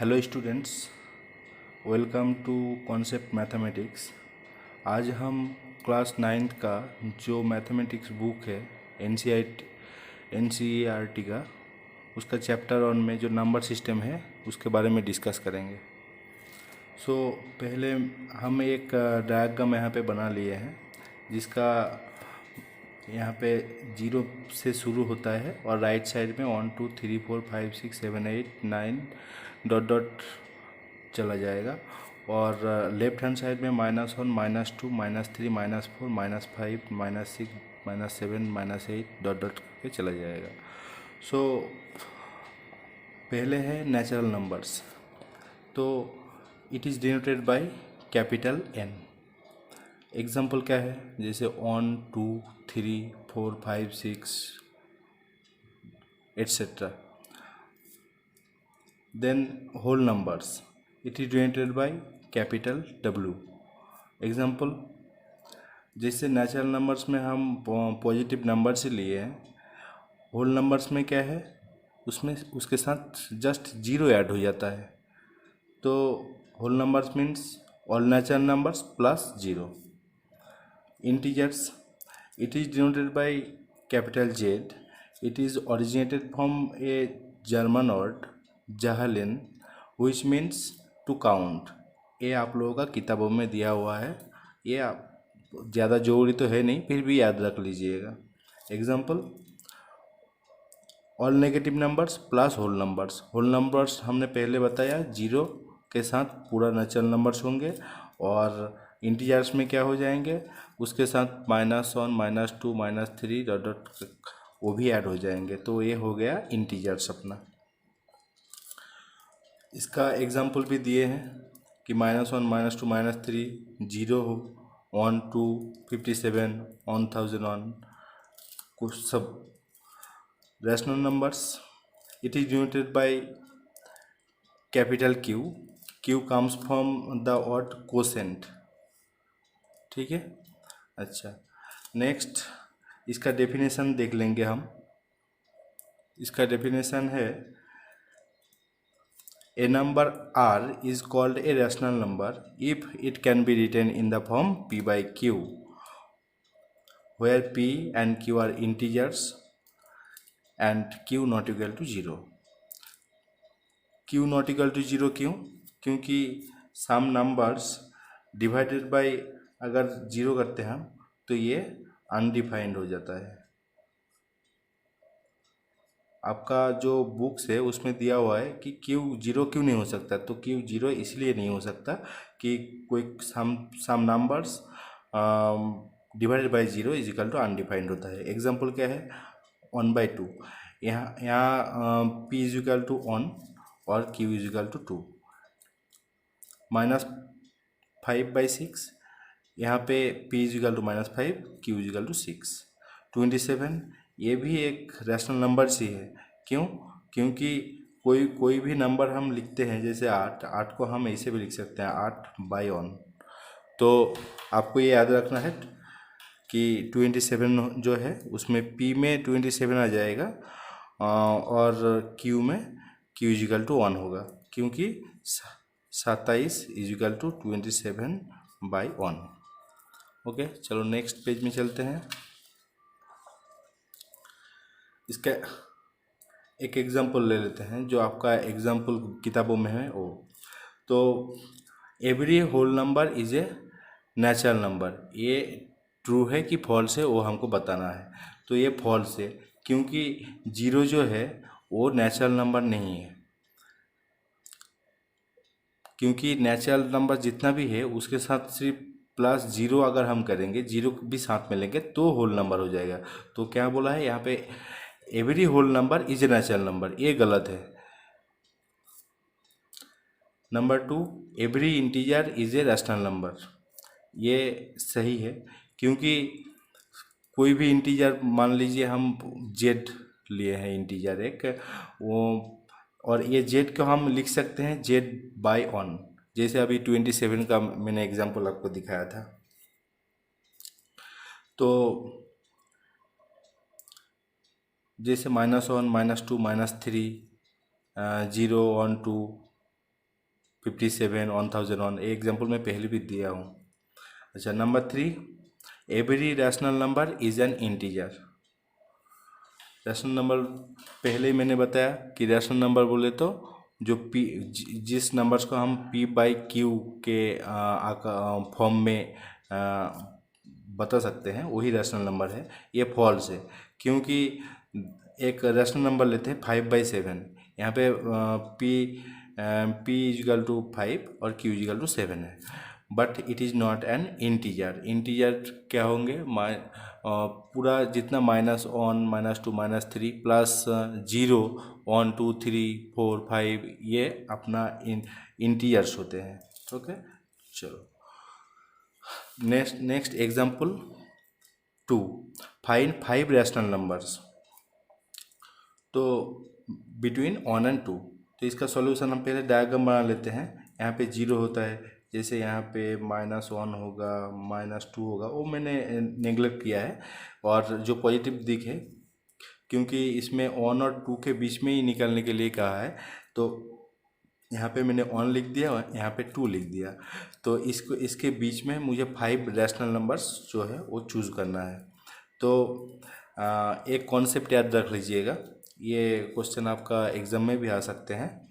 Hello students, welcome to concept mathematics. आज हम class ninth का जो मैथमेटिक्स बुक है N C E R T का, उसका चैप्टर 1 में जो नंबर सिस्टम है उसके बारे में डिस्कस करेंगे। पहले हम एक डायग्राम यहाँ पे बना लिए हैं जिसका यहाँ पे 0 से शुरू होता है और राइट साइड में 1 2 3 4 5 6 7 8 9 डॉट डॉट चला जाएगा और लेफ्ट हैंड साइड में -1 -2 -3 -4 -5 -6 -7 -8 डॉट डॉट करके चला जाएगा। पहले है नेचुरल नंबर्स, तो it is denoted by capital N. Example क्या है, जैसे 1 2 3 4 5 6 etcetera. Then whole numbers, it is denoted by capital W. Example, जैसे नेचुरल नंबर्स में हम पॉजिटिव नंबर से लिए हैं, होल नंबर्स में क्या है, उसमें उसके साथ जस्ट 0 ऐड हो जाता है। तो whole numbers means all natural numbers plus 0। Integers, it is denoted by capital Z. It is originated from a German word Zahlen, which means to count. ये आप लोगों का किताबों में दिया हुआ है, ये आप ज़्यादा जरूरी तो है नहीं, फिर भी याद रख लीजिएगा। Example, all negative numbers plus whole numbers. Whole numbers हमने पहले बताया 0 के साथ पूरा नेचुरल नंबर्स होंगे, और इंटीजर्स में क्या हो जाएंगे, उसके साथ -1 -2 -3 डॉट डॉट वो भी ऐड हो जाएंगे। तो ये हो गया इंटीजर्स अपना। इसका एग्जाम्पल भी दिए हैं कि -1 -2 -3 0 हो, 1 2 57 1001, कुछ सब rational numbers. It is denoted by capital Q. Q comes from the word quotient. ठीक है, अच्छा। नेक्स्ट इसका डेफिनेशन देख लेंगे हम। इसका डेफिनेशन है, a number r is called a rational number if it can be written in the form p by q, where p and q are integers and q not equal to 0। q not equal to 0 क्यों? क्योंकि सम numbers divided bye अगर 0 करते हैं हम तो ये undefined हो जाता है। आपका जो बुक्स है उसमें दिया हुआ है कि क्यू 0 क्यों नहीं हो सकता, तो क्यू 0 इसलिए नहीं हो सकता कि कोई some numbers divided by 0 is equal to undefined होता है। एग्जांपल क्या है, 1/2। यहाँ p इज इक्वल टू 1 और q इज इक्वल टू 2। -5/6, यहाँ पे p is equal to -5, q is equal to 6। 27, ये भी एक रैशनल नंबर ही है। क्यों? क्योंकि कोई भी नंबर हम लिखते हैं, जैसे 8 को हम ऐसे भी लिख सकते हैं 8/1। तो आपको ये याद रखना है कि 27 जो है उसमें p में 27 आ जाएगा और q में q इजिकल टू 1 होगा, क्योंकि 27 इजिकल टू 27/1। ओके, चलो नेक्स्ट पेज में चलते हैं। इसका एक एग्जाम्पल ले लेते हैं जो आपका एग्जाम्पल किताबों में है वो। तो every whole number is a natural number, ये ट्रू है कि फॉल्स है वो हमको बताना है। तो ये फॉल्स है, क्योंकि 0 जो है वो नेचुरल नंबर नहीं है। क्योंकि नेचुरल नंबर जितना भी है उसके साथ सिर्फ +0 अगर हम करेंगे, 0 भी साथ में लेंगे तो होल नंबर हो जाएगा। तो क्या बोला है यहाँ पे, every whole number is a natural number, ये गलत है। Number 2, every integer is a rational number, ये सही है। क्योंकि कोई भी इंटीजर, मान लीजिए हम जेड लिए हैं इंटीजर एक, वो, और ये जेड को हम लिख सकते हैं z/1, जैसे अभी 27 का मैंने एग्जांपल आपको दिखाया था। तो जैसे -1 -2 -3 0 1 2 57, 1001, ये एग्जाम्पल मैं पहले भी दिया हूँ। अच्छा, number 3, every rational number is an integer. Rational number पहले ही मैंने बताया कि रैशनल नंबर बोले तो जो जिस नंबर्स को हम p/q के फॉर्म में बता सकते हैं वही रैशनल नंबर है। ये फॉल्स है क्योंकि एक रैशनल नंबर लेते हैं 5/7, यहाँ पे p इजिकल टू 5 और q इजिकल टू 7 है, but it is not an integer. Integer क्या होंगे? पूरा जितना -1, -2, -3 प्लस 0, 1, 2, 3, 4, 5 ये अपना इंटीजर्स होते हैं। ओके, चलो next example 2, find 5 rational numbers तो बिटवीन 1 and 2। तो इसका सॉल्यूशन हम पहले डायग्राम बना लेते हैं। यहाँ पे 0 होता है, जैसे यहाँ पे -1 होगा, -2 होगा, वो मैंने नेगलेक्ट किया है। और जो पॉजिटिव दिख है, क्योंकि इसमें 1 और 2 के बीच में ही निकलने के लिए कहा है, तो यहाँ पे मैंने 1 लिख दिया और यहाँ पे 2 लिख दिया। तो इसके बीच में मुझे 5 रैशनल नंबर्स जो है वो चूज़ करना है। तो एक कॉन्सेप्ट याद रख लीजिएगा, ये क्वेश्चन आपका एग्ज़ाम में भी आ सकते हैं।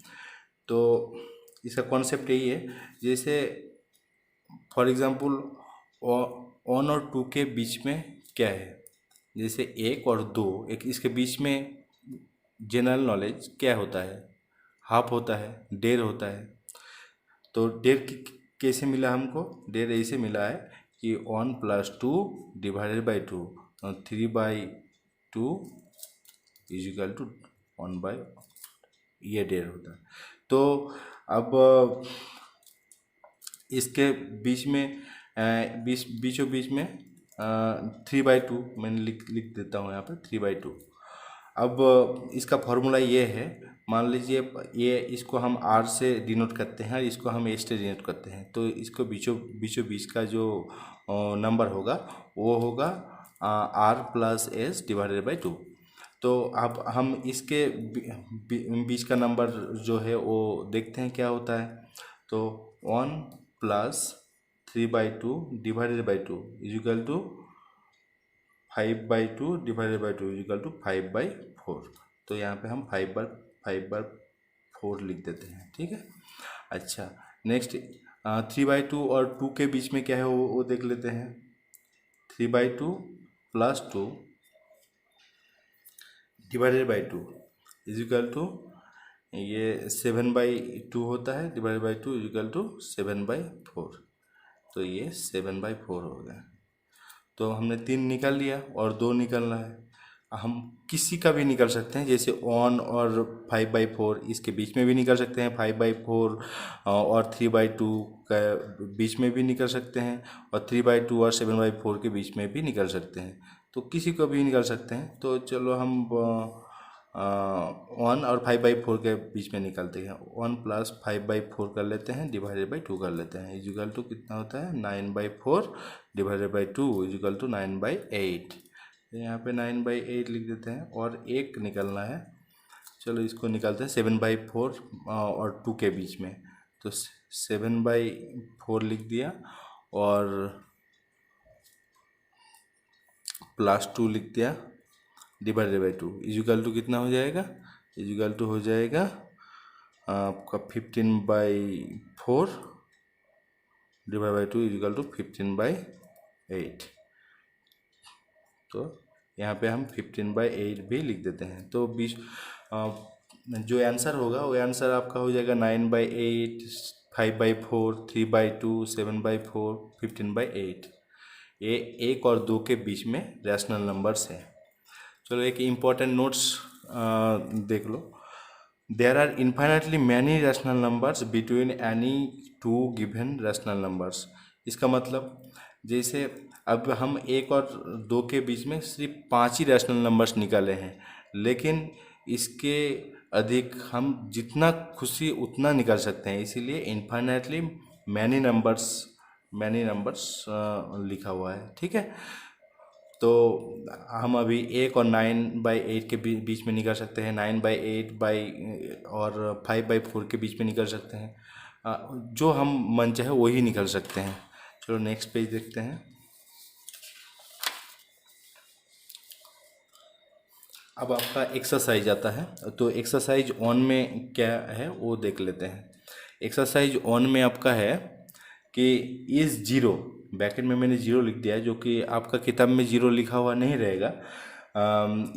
तो इसका कॉन्सेप्ट यही है, जैसे फॉर एग्ज़ाम्पल 1 और 2 के बीच में क्या है, जैसे 1 और 2, एक इसके बीच में जनरल नॉलेज क्या होता है? हाफ होता है, डेढ़ होता है। तो डेढ़ कैसे मिला हमको? डेढ़ ऐसे मिला है कि 1 + 2 डिवाइडेड बाई 2, 3/2 इजिकल टू 1/, ये डेढ़ होता है। तो अब इसके बीच में बीचों बीच में 3/2 मैंने लिख देता हूँ यहाँ पे 3/2। अब इसका फॉर्मूला ये है, मान लीजिए ये इसको हम r से डिनोट करते हैं और इसको हम s से डिनोट करते हैं। तो इसको बीचों बीच का जो नंबर होगा वो होगा r + s डिवाइडेड बाई 2। तो अब हम इसके बीच का नंबर जो है वो देखते हैं क्या होता है। तो 1 + 3/2 divided by 2 equal to 5/2 divided by 2 equal to 5/4। तो यहाँ पे हम 5/4 लिख देते हैं, ठीक है। अच्छा, नेक्स्ट 3/2 और 2 के बीच में क्या है वो देख लेते हैं। 3/2 + 2 डिवाइडेड बाई 2 इजिकल टू ये 7/2 होता है, डिवाइडेड बाई 2 इजिकल टू 7/4। तो ये 7/4 हो गया। तो हमने 3 निकाल लिया और 2 निकालना है। हम किसी का भी निकाल सकते हैं, जैसे 1 और 5/4 इसके बीच में भी निकाल सकते हैं, 5/4 और 3/2 का बीच में भी निकाल सकते हैं, और 3/2 और 7/4 के बीच में भी निकाल सकते हैं। तो किसी को भी निकाल सकते हैं। तो चलो हम 1 और 5/4 के बीच में निकालते हैं। 1 + 5/4 कर लेते हैं, डिवाइडेड बाई 2 कर लेते हैं, इजिकल टू कितना होता है 9/4 डिवाइडेड बाई 2 इजिकल टू 9/8। यहाँ पे 9/8 लिख देते हैं और 1 निकलना है। चलो इसको निकालते हैं 7/4 और 2 के बीच में। तो 7/4 लिख दिया और +2 लिख दिया डिवाइडेड बाई 2 इजिकल टू कितना हो जाएगा? इजिकल टू हो जाएगा आपका 15/4 डिवाइड बाई 2 इजिकल टू 15/8। तो यहाँ पे हम 15/8 भी लिख देते हैं। तो बीच जो आंसर होगा वो आंसर आपका हो जाएगा 9/8, 5/4, 3/2, 7/4, 15/8। ये 1 और 2 के बीच में रैशनल नंबर्स हैं। चलो एक इम्पॉर्टेंट नोट्स देख लो। There are infinitely many rational numbers between any 2 given rational numbers. इसका मतलब जैसे अब हम 1 और 2 के बीच में सिर्फ 5 ही रैशनल नंबर्स निकाले हैं, लेकिन इसके अधिक हम जितना खुशी उतना निकाल सकते हैं, इसीलिए इन्फाइनाइटली मैनी नंबर्स लिखा हुआ है, ठीक है। तो हम अभी 1 और 9/8 के बीच में निकाल सकते हैं, 9/8 और 5/4 के बीच में निकाल सकते हैं। जो हम मन चाहे वही निकाल सकते हैं। चलो नेक्स्ट पेज देखते हैं। अब आपका एक्सरसाइज आता है, तो एक्सरसाइज ऑन में क्या है वो देख लेते हैं। एक्सरसाइज ऑन में आपका है कि इस जीरो, ब्रैकेट में मैंने जीरो लिख दिया है, जो कि आपका किताब में जीरो लिखा हुआ नहीं रहेगा।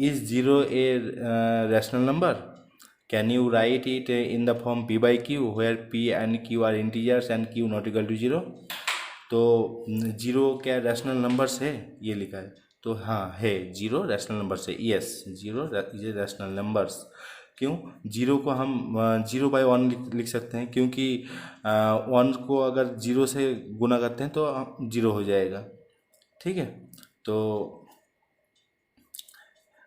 Is zero a rational number, can you write it in the form p by q where p and q are integers and q not equal to zero. तो जीरो क्या रैशनल नंबर्स है, ये लिखा है, तो हाँ है, जीरो रैशनल नंबर्स है, यस जीरो ये रैशनल नंबर्स। क्यों? जीरो को हम 0/1 लिख सकते हैं, क्योंकि 1 को अगर जीरो से गुना करते हैं तो जीरो हो जाएगा। ठीक है, तो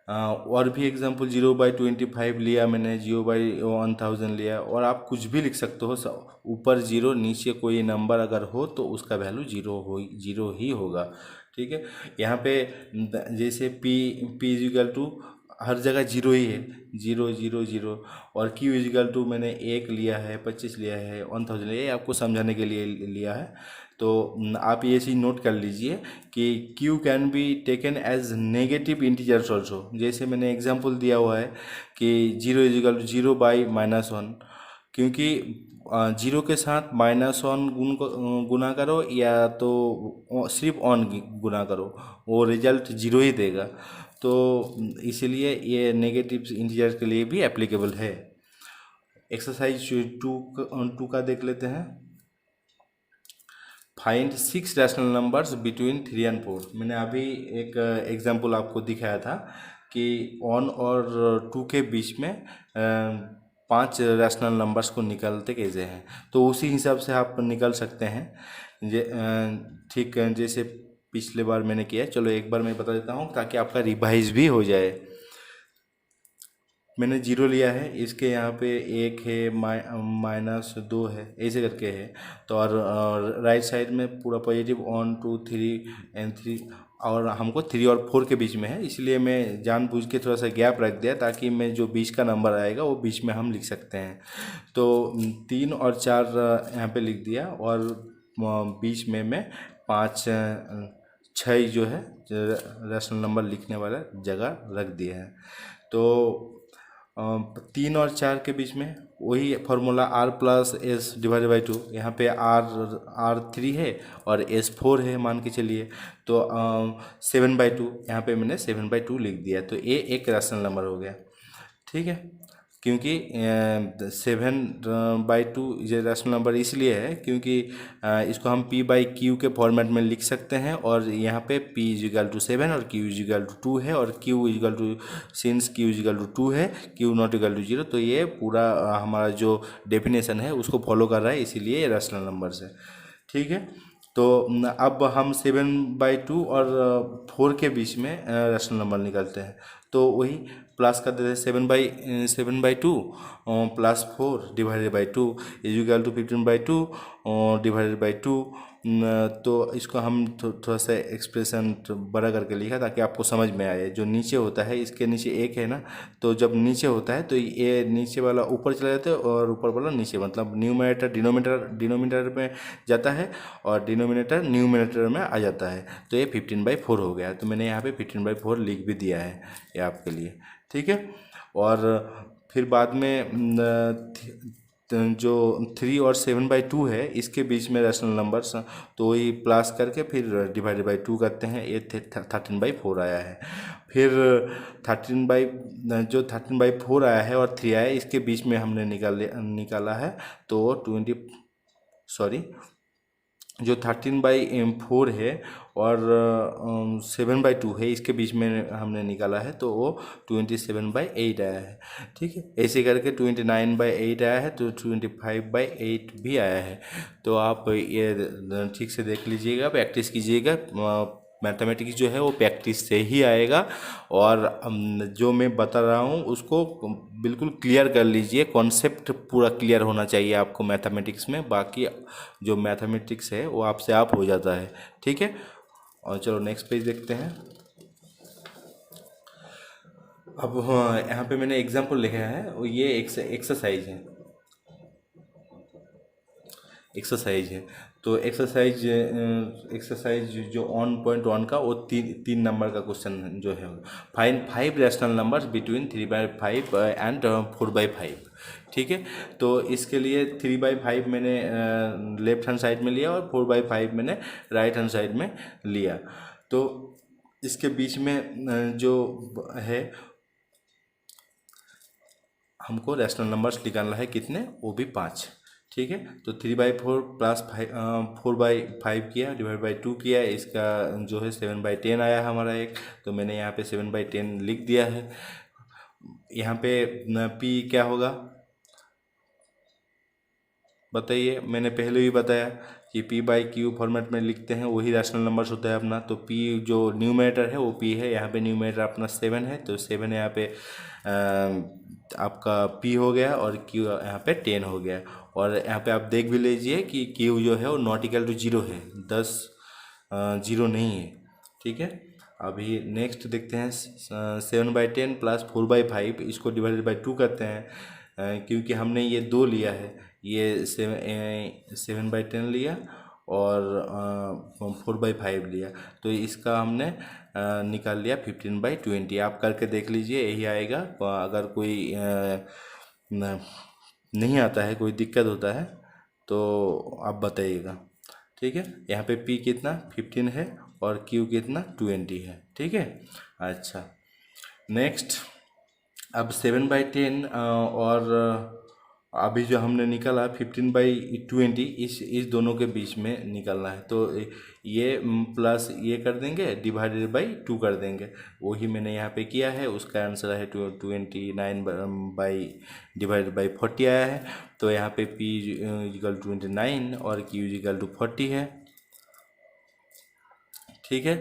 और भी एग्जांपल 0/25 लिया मैंने, 0/1000 लिया, और आप कुछ भी लिख सकते हो। ऊपर जीरो नीचे कोई नंबर अगर हो तो उसका वैल्यू जीरो ही होगा। ठीक है, यहाँ पे जैसे p इजिकल टू हर जगह जीरो ही है, 0 0 0, और q इजिकल टू मैंने 1 लिया है, 25 लिया है, 1000 ये आपको समझाने के लिए लिया है। तो आप ये चीज़ नोट कर लीजिए कि q can be taken as negative integers also. जैसे मैंने एग्जांपल दिया हुआ है कि 0 इजिकल टू 0/-1, क्योंकि जीरो के साथ -1 गुना करो या तो सिर्फ ऑन गुना करो, वो रिजल्ट जीरो ही देगा। तो इसीलिए ये नेगेटिव इंटीजर के लिए भी एप्लीकेबल है। एक्सरसाइज 2 का देख लेते हैं। Find 6 rational numbers between 3 and 4। मैंने अभी एक एग्जांपल आपको दिखाया था कि 1 और 2 के बीच में 5 रैशनल नंबर्स को निकालते कैसे हैं, तो उसी हिसाब से आप निकाल सकते हैं। ठीक जैसे पिछले बार मैंने किया। चलो एक बार मैं बता देता हूँ ताकि आपका रिवाइज भी हो जाए। मैंने जीरो लिया है, इसके यहाँ पे 1 है, -2 है, ऐसे करके है। तो और राइट साइड में पूरा पॉजिटिव 1 2 3 एंड 3, और हमको 3 और 4 के बीच में है, इसलिए मैं जानबूझ के थोड़ा सा गैप रख दिया ताकि मैं जो बीच का नंबर आएगा वो बीच में हम लिख सकते हैं। तो 3 और 4 यहाँ पे लिख दिया, और बीच में मैं 5 6 जो है रैशनल नंबर लिखने वाला जगह रख दिया है। तो 3 और 4 के बीच में वही फार्मूला r+s/2। यहाँ पे r3 है और s4 है मान के चलिए, तो 7/2, यहाँ पे मैंने 7/2 लिख दिया, तो ये एक रैशनल नंबर हो गया। ठीक है, क्योंकि 7/2 ये रैशनल नंबर इसलिए है क्योंकि इसको हम p/q के फॉर्मेट में लिख सकते हैं, और यहाँ पे p इजिकल टू 7 और q इजिकल टू 2 है, और q is equal to, since q is equal to 2 है, q नॉट इक्वल टू 0, तो ये पूरा हमारा जो डेफिनेशन है उसको फॉलो कर रहा है, इसीलिए ये रैशनल नंबर्स है। ठीक है, तो अब हम 7/2 और 4 के बीच में रैशनल नंबर निकालते हैं। तो वही प्लस कर देते हैं, 7/2 +4 divided by 2 equal to 15/2 divided by 2। तो इसको हम थोड़ा सा एक्सप्रेशन बड़ा करके लिखा ताकि आपको समझ में आए। जो नीचे होता है, इसके नीचे 1 है ना, तो जब नीचे होता है तो ये नीचे वाला ऊपर चला जाता है और ऊपर वाला नीचे, मतलब न्यूमरेटर डिनोमिनेटर में जाता है और डिनोमिनेटर न्यूमरेटर में आ जाता है। तो ये 15/4 हो गया, तो मैंने यहाँ पे 15/4 लिख भी दिया है ये आपके लिए। ठीक है, और फिर बाद में जो 3 और 7/2 है इसके बीच में रैशनल नंबर्स, तो वही प्लस करके फिर डिवाइडेड बाई 2 करते हैं, ये 13/4 आया है। फिर 13/4 आया है और 3 आया है, इसके बीच में हमने निकाला है, तो जो 13/4 है और 7/2 है, इसके बीच में हमने निकाला है, तो वो 27/8 आया है। ठीक है, ऐसे करके 29/8 आया है, तो 25/8 भी आया है। तो आप ये ठीक से देख लीजिएगा, प्रैक्टिस कीजिएगा। मैथमेटिक्स जो है वो प्रैक्टिस से ही आएगा, और जो मैं बता रहा हूँ उसको बिल्कुल क्लियर कर लीजिए। कॉन्सेप्ट पूरा क्लियर होना चाहिए आपको मैथमेटिक्स में, बाकी जो मैथमेटिक्स है वो आपसे आप हो जाता है। ठीक है, और चलो नेक्स्ट पेज देखते हैं। अब हाँ, यहाँ पे मैंने एग्जाम्पल लिखा है, और ये एक्सरसाइज है, एक्सरसाइज है। तो एक्सरसाइज जो 1.1 का, वो तीन नंबर का क्वेश्चन जो है, find 5 rational numbers between 3/5 and 4/5। ठीक है, तो इसके लिए 3/5 मैंने लेफ्ट हैंड साइड में लिया और 4/5 मैंने राइट हैंड साइड में लिया। तो इसके बीच में जो है, हमको रैशनल नंबर्स निकालना है, कितने, वो भी 5। ठीक है, तो 3/4 प्लस 4/5 किया, डिवाइड बाई 2 किया, इसका जो है 7/10 आया हमारा एक। तो मैंने यहाँ पे 7/10 लिख दिया है। यहाँ पे पी क्या होगा बताइए, मैंने पहले ही बताया कि P/Q फॉर्मेट में लिखते हैं, वही रैशनल नंबर्स होता है अपना। तो P जो न्यूमरेटर है वो P है, यहाँ पे न्यूमरेटर अपना 7 है, तो 7 यहाँ पे आपका P हो गया, और Q यहाँ पे 10 हो गया। और यहाँ पे आप देख भी लीजिए कि Q जो है वो नॉट इक्वल टू 0 है, 10 0 नहीं है। ठीक है, अभी नेक्स्ट देखते हैं 7/10 प्लस 4/5, इसको डिवाइडेड बाई 2 करते हैं। क्योंकि हमने ये 2 लिया है, ये 7/10 लिया और 4/5 लिया, तो इसका हमने निकाल लिया 15/20। आप करके देख लीजिए, यही आएगा। अगर कोई नहीं आता है, कोई दिक्कत होता है, तो आप बताइएगा। ठीक है, यहाँ पे P कितना 15 है और Q कितना 20 है। ठीक है, अच्छा नेक्स्ट, अब 7/10 और अभी जो हमने निकाला 15/20, इस दोनों के बीच में निकालना है। तो ये प्लस ये कर देंगे, डिवाइडेड बाई 2 कर देंगे, वही मैंने यहाँ पे किया है। उसका आंसर है 29 बाई डिवाइडेड बाई 40 आया है। तो यहाँ पे P इक्वल 29 और Q इक्वल टू 40 है। ठीक है,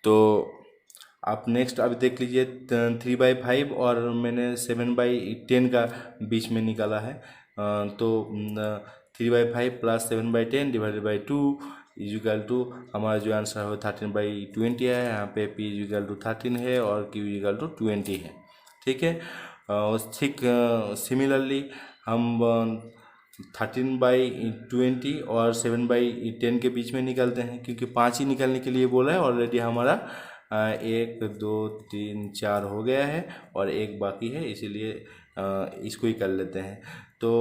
तो आप नेक्स्ट अब देख लीजिए 3/5 और मैंने 7/10 का बीच में निकाला है। तो 3/5 plus 7/10 divided by 2 equal to, हमारा जो आंसर है वो 13/20 है। यहाँ पे P इजिकल टू 13 है और Q इजिकल टू 20 है। ठीक है, ठीक सिमिलरली हम 13/20 और 7/10 के बीच में निकालते हैं, क्योंकि 5 ही निकालने के लिए बोला है। ऑलरेडी हमारा 1 2 3 4 हो गया है और एक बाकी है, इसीलिए इसको ही कर लेते हैं। तो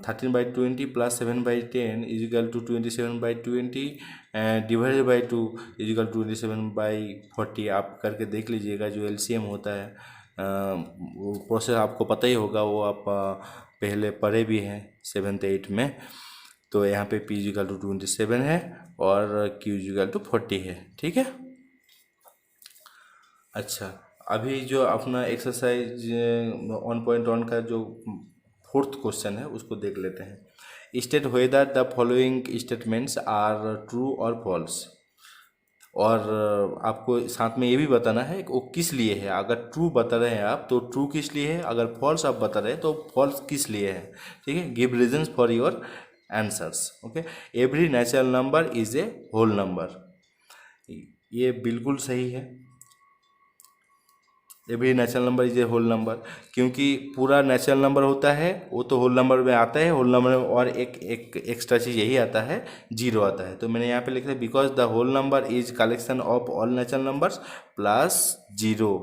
13/20 plus 7/10 equal to 27/20 divided by 2 equal to 27/40। आप करके देख लीजिएगा, जो LCM होता है वो प्रोसेस आपको पता ही होगा, वो आप पहले पढ़े भी हैं 7th 8th में। तो यहाँ पे P इजिकल टू 27 है और Q इजिकल टू 40 है। ठीक है, अच्छा अभी जो अपना एक्सरसाइज 1.1 का जो 4th क्वेश्चन है, उसको देख लेते हैं। State whether the following statements are true और फॉल्स। और आपको साथ में ये भी बताना है कि वो किस लिए है। अगर ट्रू बता रहे हैं आप, तो ट्रू किस लिए है, अगर फॉल्स आप बता रहे हैं तो फॉल्स किस लिए है। ठीक है, give reasons for your answers. Okay, every natural number is a whole number, ये बिल्कुल सही है। Every natural number is a whole number, क्योंकि पूरा नेचुरल नंबर होता है वो तो होल नंबर में आता है। होल नंबर में और एक एक्स्ट्रा चीज़ यही आता है, 0 आता है। तो मैंने यहाँ पे लिखा है because the whole number is collection of all natural numbers plus 0।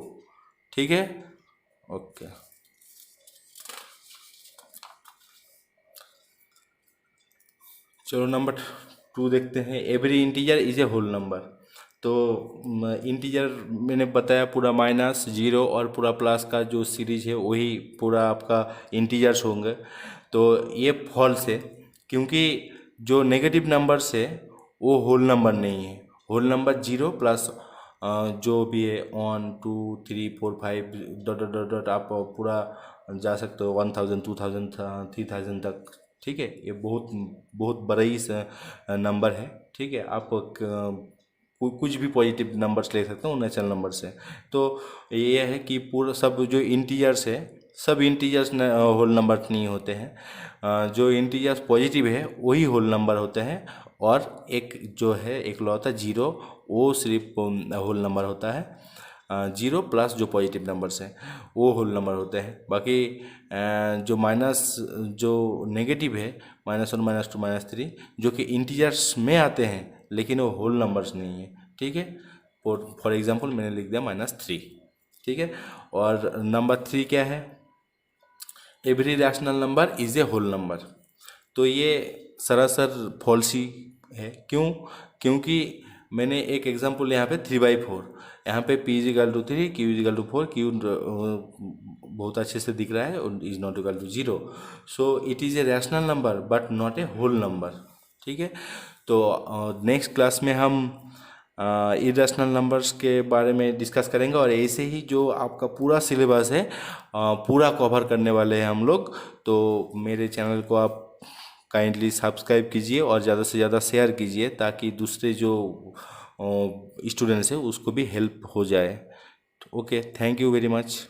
ठीक है, ओके। चलो नंबर 2 देखते हैं। Every integer is a whole number. तो इंटीजर मैंने बताया पूरा -0 और पूरा प्लस का जो सीरीज है वही पूरा आपका इंटीजर्स होंगे। तो ये फॉल्स है, क्योंकि जो नेगेटिव नंबर्स है वो होल नंबर नहीं है। होल नंबर 0 प्लस जो भी है 1 2 3 4 5 डॉट डॉट डॉट डॉट, आप पूरा जा सकते हो 1000 2000 3000 तक। ठीक है, ये बहुत बहुत बड़ा ही नंबर है। ठीक है, आप कुछ भी पॉजिटिव नंबर्स ले सकते हो नेचुरल नंबर से। तो ये है कि पूरा सब जो इंटीजर्स है, सब इंटीजर्स होल नंबर नहीं होते हैं। जो इंटीजर्स पॉजिटिव है वही होल नंबर होते हैं, और एक जो है एक लौता 0, वो सिर्फ होल नंबर होता है। जीरो प्लस जो पॉजिटिव नंबर्स हैं वो होल नंबर होते हैं। बाकी जो माइनस जो नेगेटिव है -1 -2 -3 जो कि इंटीजर्स में आते हैं लेकिन वो होल नंबर्स नहीं है। ठीक है, फॉर एग्जांपल मैंने लिख दिया -3। ठीक है, और नंबर 3 क्या है? Every rational number is a whole number. तो ये सरासर फॉल्स ही है। क्यों? क्योंकि मैंने एक एग्जांपल यहाँ पे 3/4, यहाँ पे p is equal to 3, q is equal to 4, q बहुत अच्छे से दिख रहा है और is not equal to 0। So it is a rational number but not a whole number. ठीक है, तो नेक्स्ट क्लास में हम इरेशनल नंबर्स के बारे में डिस्कस करेंगे और ऐसे ही जो आपका पूरा सिलेबस है पूरा कवर करने वाले हैं हम लोग। तो मेरे चैनल को आप काइंडली सब्सक्राइब कीजिए और ज़्यादा से ज़्यादा शेयर कीजिए ताकि दूसरे जो स्टूडेंट्स हैं उसको भी हेल्प हो जाए। Okay, thank you very much.